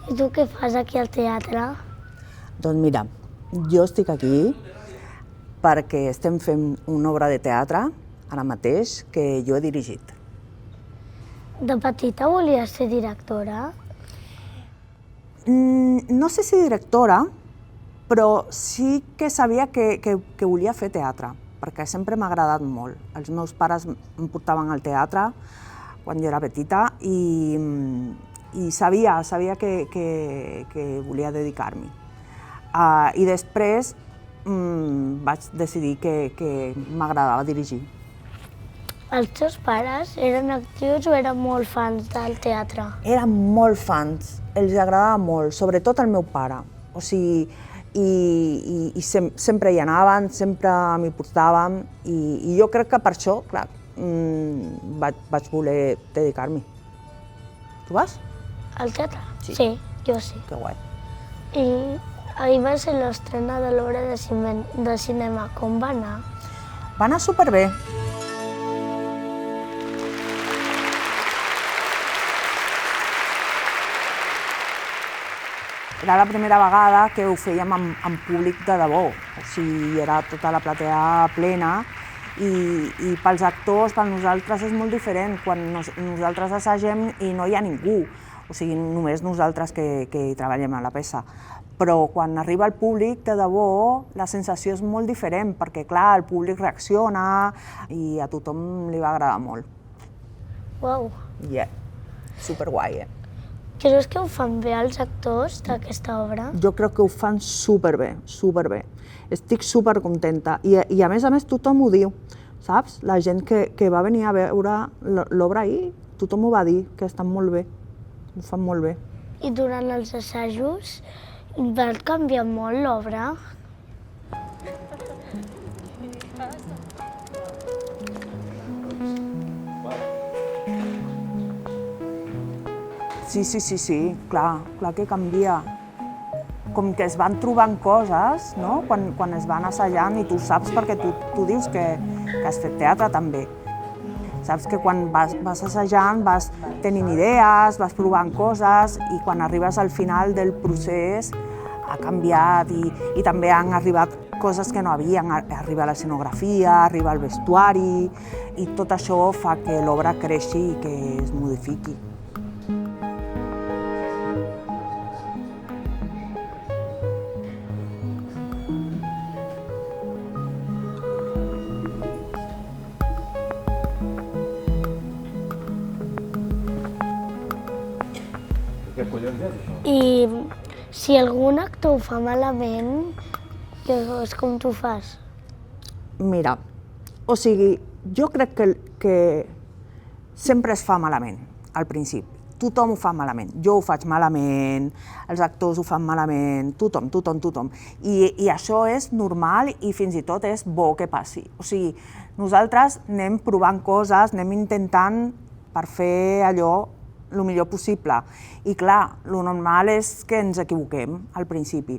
I tu què fas aquí al teatre? Doncs mira, jo estic aquí perquè estem fent una obra de teatre ara mateix que jo he dirigit. De petita volies ser directora? No sé si directora, però sí que sabia que volia fer teatre, perquè sempre m'ha agradat molt. Els meus pares em portaven al teatre quan jo era petita i sabia que volia dedicar-m'hi. I després vaig decidir que m'agradava dirigir. Els teus pares eren actius o eren molt fans del teatre? Eren molt fans, els agradava molt, sobretot el meu pare. O sigui, i sempre hi anaven, sempre m'hi portàvem, i jo crec que per això, clar, vaig voler dedicar-m'hi. Tu vas? Al teatre? Sí. Sí, jo sí. Que guai. I ahir va ser l'estrena de l'obra de cinema. Com va anar? Va anar superbé. Era la primera vegada que ho fèiem en públic de debò, o sigui, era tota la platea plena i pels actors, per nosaltres és molt diferent quan nosaltres assagem i no hi ha ningú, o sigui, només nosaltres que hi treballem a la peça. Però quan arriba el públic de debò, la sensació és molt diferent, perquè clar, el públic reacciona i a tothom li va agradar molt. Uau! Yeah, superguai, Creus que ho fan bé els actors d'aquesta obra? Jo crec que ho fan superbé, superbé. Estic supercontenta i a més tothom ho diu, saps? La gent que va venir a veure l'obra ahir, tothom ho va dir, que estan molt bé, ho fan molt bé. I durant els assajos va canviar molt l'obra? Sí, clar que canvia. Com que es van trobant coses, no? Quan es van assajant, i tu saps perquè tu dius que has fet teatre també. Saps que quan vas assajant vas tenint idees, vas provant coses i quan arribes al final del procés ha canviat i també han arribat coses que no havien, arriba l'escenografia, arriba el vestuari i tot això fa que l'obra creixi i que es modifiqui. I si algun actor ho fa malament, llavors com tu fas? Mira, o sigui, jo crec que sempre es fa malament, al principi. Tothom ho fa malament. Jo ho faig malament, els actors ho fan malament, tothom. I això és normal i fins i tot és bo que passi. O sigui, nosaltres anem provant coses, anem intentant per fer allò el millor possible. I clar, el normal és que ens equivoquem al principi.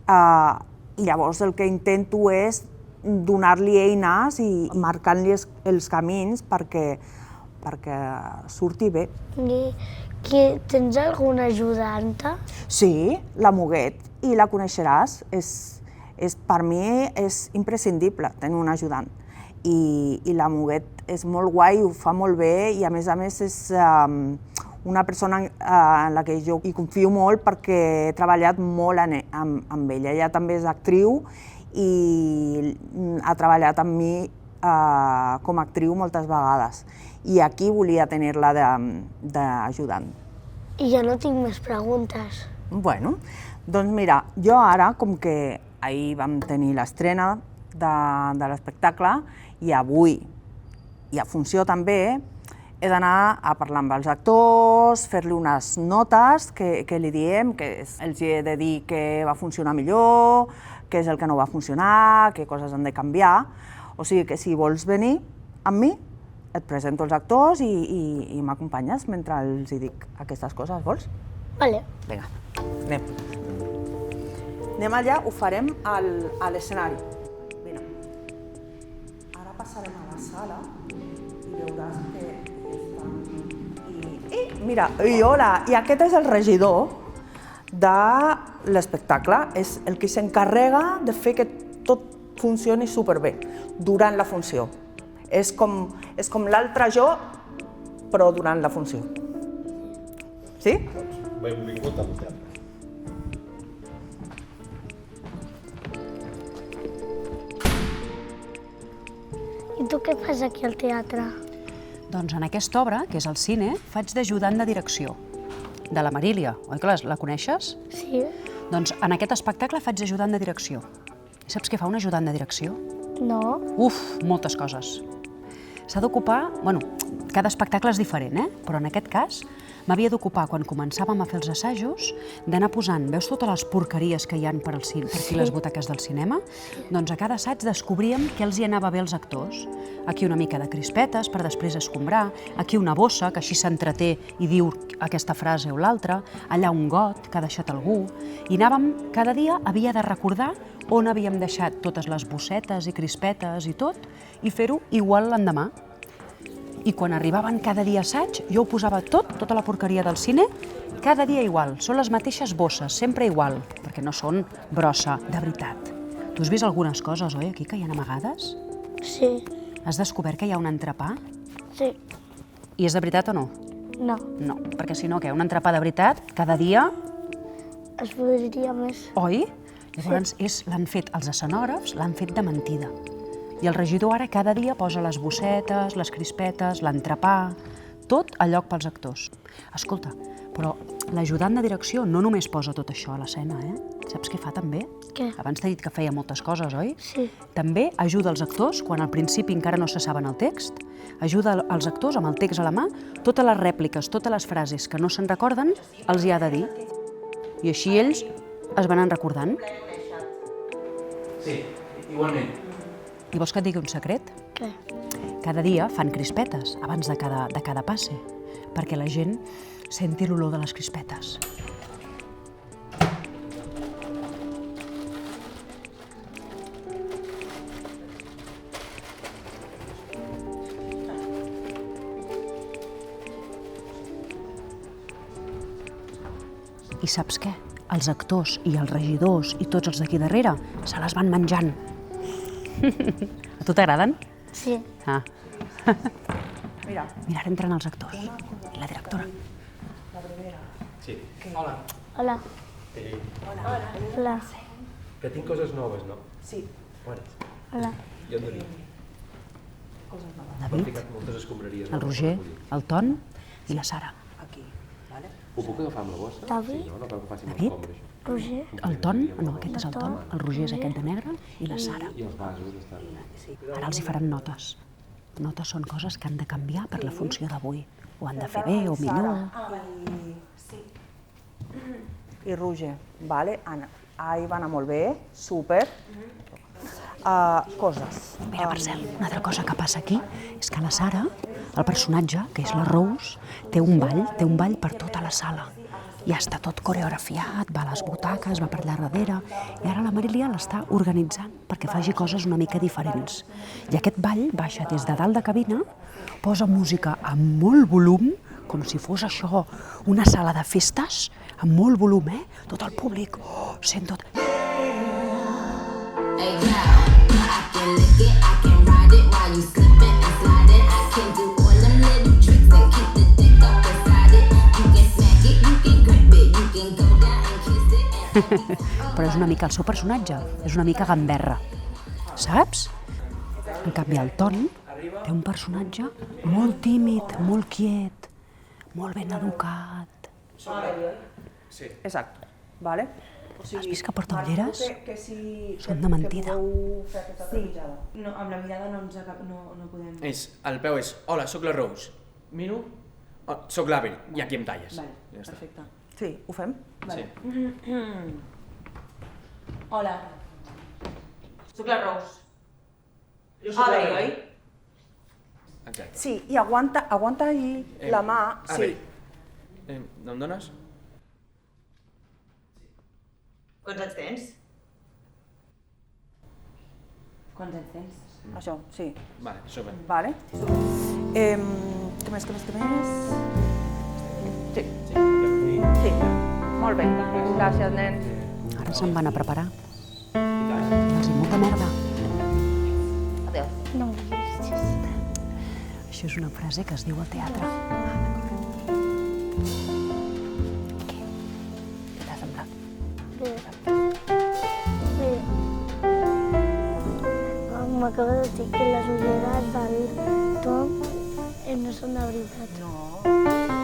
I llavors el que intento és donar-li eines i marcar-li els camins perquè surti bé. I tens alguna ajudanta? Sí, la Muguet, i la coneixeràs. Per mi és imprescindible tenir un ajudant. I la Muguet és molt guai, ho fa molt bé i a més és una persona en la que jo hi confio molt perquè he treballat molt amb ella. Ella també és actriu i ha treballat amb mi com a actriu moltes vegades. I aquí volia tenir-la d'ajudant. I ja no tinc més preguntes. Bueno, doncs mira, jo ara, com que ahir vam tenir l'estrena de l'espectacle i avui hi ha funció també, he d'anar a parlar amb els actors, fer-li unes notes que li diem, que els he de dir què va funcionar millor, què és el que no va funcionar, què coses han de canviar. O sigui que si vols venir amb mi, et presento els actors i m'acompanyes mentre els dic aquestes coses, vols? Vale. Vinga, anem. Anem allà, ho farem a l'escenari. Vine. Ara passarem a la sala i veuràs que estan... Mira, i hola, i aquest és el regidor, de l'espectacle. És el que s'encarrega de fer que tot funcioni superbé durant la funció. És com l'altre jo, però durant la funció. Sí? Benvingut al teatre. I tu què fas aquí al teatre? Doncs en aquesta obra, que és el cine, faig d'ajudant de direcció. De la Marília, oi que la coneixes? Sí? Doncs en aquest espectacle faig d'ajudant de direcció. Saps què fa un ajudant de direcció? No? Uf, moltes coses. S'ha d'ocupar, bueno, cada espectacle és diferent, però en aquest cas m'havia d'ocupar, quan començàvem a fer els assajos, d'anar posant, veus totes les porqueries que hi ha per aquí les butaques del cinema? Doncs a cada assaig descobríem què els hi anava bé als actors. Aquí una mica de crispetes per després escombrar, aquí una bossa que així s'entreté i diu aquesta frase o l'altra, allà un got que ha deixat algú, i anàvem, cada dia havia de recordar on havíem deixat totes les bossetes i crispetes i tot, i fer-ho igual l'endemà. I quan arribaven cada dia assaig, jo ho posava tota la porqueria del cine, cada dia igual. Són les mateixes bosses, sempre igual, perquè no són brossa, de veritat. Tu has vist algunes coses, oi, aquí, que hi ha amagades? Sí. Has descobert que hi ha un entrepà? Sí. I és de veritat o no? No. No, perquè si no, què? Un entrepà de veritat, cada dia, Es podria més. oi? Llavors l'han fet, els escenògrafs l'han fet de mentida. I el regidor ara cada dia posa les bossetes, les crispetes, l'entrepà, tot a lloc pels actors. Escolta, però l'ajudant de direcció no només posa tot això a l'escena, Saps què fa també? Què? Abans t'he dit que feia moltes coses, oi? Sí. També ajuda els actors, quan al principi encara no se saben el text, ajuda els actors amb el text a la mà, totes les rèpliques, totes les frases que no se'n recorden, els hi ha de dir. I així ells es van recordant. Sí, igualment. I vols que et digui un secret? Què? Cada dia fan crispetes abans de cada passe, perquè la gent senti l'olor de les crispetes. I saps què? Els actors i els regidors i tots els d'aquí darrere se les van menjant. A tu t'agraden? Sí. Ah. Mira. Mira, ara entren els actors i la directora. Sí. Hola. Hola. Hola. Que tinc coses noves, no? Sí. On és? Hola. Jo en David. M'han David, ficat moltes escombraries. el Roger, el Ton i la Sara. Aquí, vale? Ho puc agafar amb la bossa? David? Sí, no? No cal que faci molt David? còmode, això. Roger. El Ton, no, aquest és el Ton, el Roger és aquest de negre i la Sara. I els vasos estan... Ara els hi faran notes. Notes són coses que han de canviar per la funció d'avui. Ho han de fer bé o millor. I Roger, vale? Ahí va anar molt bé, súper. Coses. Mira, Marcel, una altra cosa que passa aquí és que la Sara, el personatge, que és la Rose, té un ball per tota la sala. Ja està tot coreografiat, va a les butaques, va per allà darrere, i ara la Marília l'està organitzant perquè faci coses una mica diferents. I aquest ball baixa des de dalt de cabina, posa música amb molt volum, com si fos això una sala de festes, amb molt volum, Tot el públic, sent tot... Hey girl, I can lick it, I can ride it while you slipping and sliding. I can do all them little tricks and keep the dick up inside it. You can smack it, you can grip it, you can go down and kiss it. Però és una mica el seu personatge, és una mica gamberra, saps? En canvi, el Ton té un personatge molt tímid, molt quiet, molt ben educat. Sí. Exacte, vale? Has vist que porta ulleres? Sí. Són de mentida. Sí, no, amb la mirada no podem... El peu és, hola, sóc la Rose. Miro, sóc l'Avi, i aquí em talles. Vale, Ja està. perfecte. Sí, ho fem? Sí. Hola. Soc la Rose. Jo sóc Avi, l'Avi. oi? Exacte. Sí, i aguanta ahí la mà. Avi, Sí. no em dones? Quants anys tens? Quants anys tens? Això, sí. Vale, som-hi. Vale. Què més? Sí. Sí. Sí. Molt bé. Gràcies, nens. Ara se'n van a preparar. Els hi molta merda. Adéu. No, gràcies. Això és una frase que es diu al teatre. Què t'ha semblat? Bé. Bé. M'acaba de dir que les ulleres del Tom no són de veritat. No.